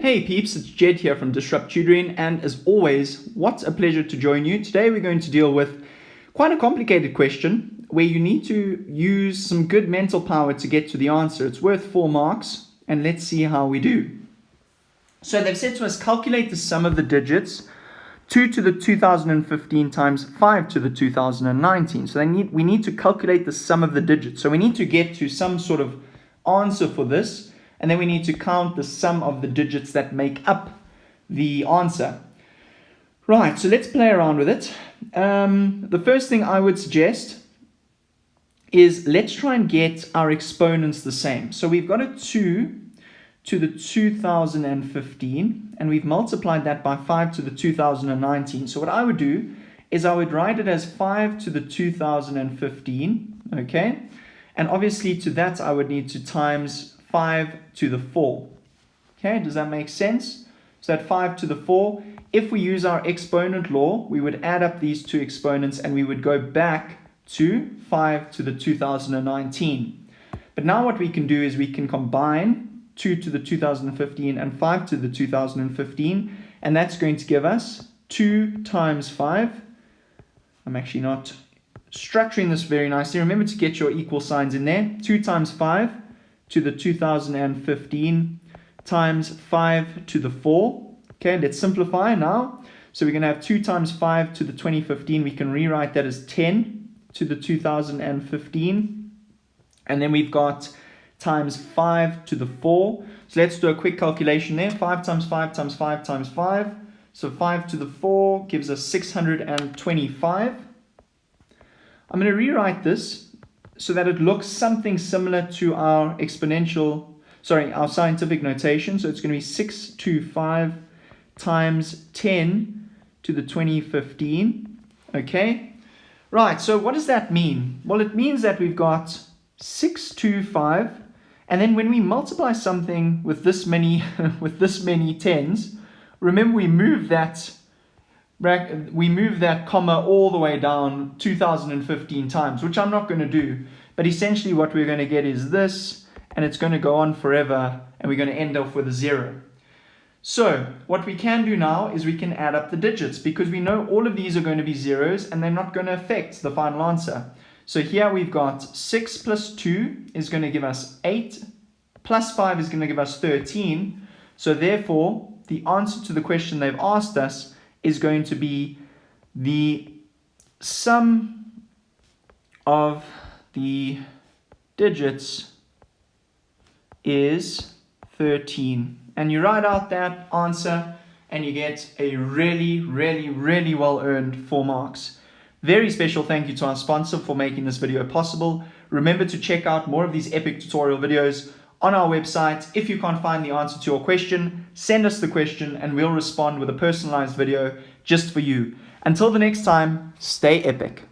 Hey peeps, it's Jedd here from Disrupt Tutoring, and as always, what a pleasure to join you. Today we're going to deal with quite a complicated question where you need to use some good mental power to get to the answer. It's worth 4 marks, and let's see how we do. So they've said to us, calculate the sum of the digits 2 to the 2015 times 5 to the 2019. So we need to calculate the sum of the digits. So we need to get to some sort of answer for this. And then we need to count the sum of the digits that make up the answer. Right, so let's play around with it. The first thing I would suggest is let's try and get our exponents the same. So we've got a 2 to the 2015, and we've multiplied that by 5 to the 2019. So what I would do is I would write it as 5 to the 2015, okay? And obviously to that I would need to times 5 to the 4. Okay, does that make sense? So that 5 to the 4, if we use our exponent law, we would add up these two exponents and we would go back to 5 to the 2019. But now what we can do is we can combine 2 to the 2015 and 5 to the 2015, and that's going to give us 2 times 5. I'm actually not structuring this very nicely. Remember to get your equal signs in there. 2 times 5 to the 2015 times 5 to the 4. Okay, let's simplify now. So we're going to have 2 times 5 to the 2015. We can rewrite that as 10 to the 2015. And then we've got times 5 to the 4. So let's do a quick calculation there. 5 times 5 times 5 times 5. So 5 to the 4 gives us 625. I'm going to rewrite this so that it looks something similar to our our scientific notation. So it's going to be 625 times 10 to the 2015. Okay, right, so what does that mean? Well, it means that we've got 625, and then when we multiply something with this many tens, remember we move that comma all the way down 2015 times, which I'm not going to do. But essentially what we're going to get is this, and it's going to go on forever, and we're going to end off with a 0. So what we can do now is we can add up the digits, because we know all of these are going to be zeros and they're not going to affect the final answer. So here we've got 6 plus 2 is going to give us 8, plus 5 is going to give us 13. So therefore, the answer to the question they've asked us is going to be the sum of the digits is 13. And you write out that answer and you get a really, really, really well earned 4 marks. Very special thank you to our sponsor for making this video possible. Remember to check out more of these epic tutorial videos on our website. If you can't find the answer to your question, send us the question and we'll respond with a personalized video just for you. Until the next time, stay epic.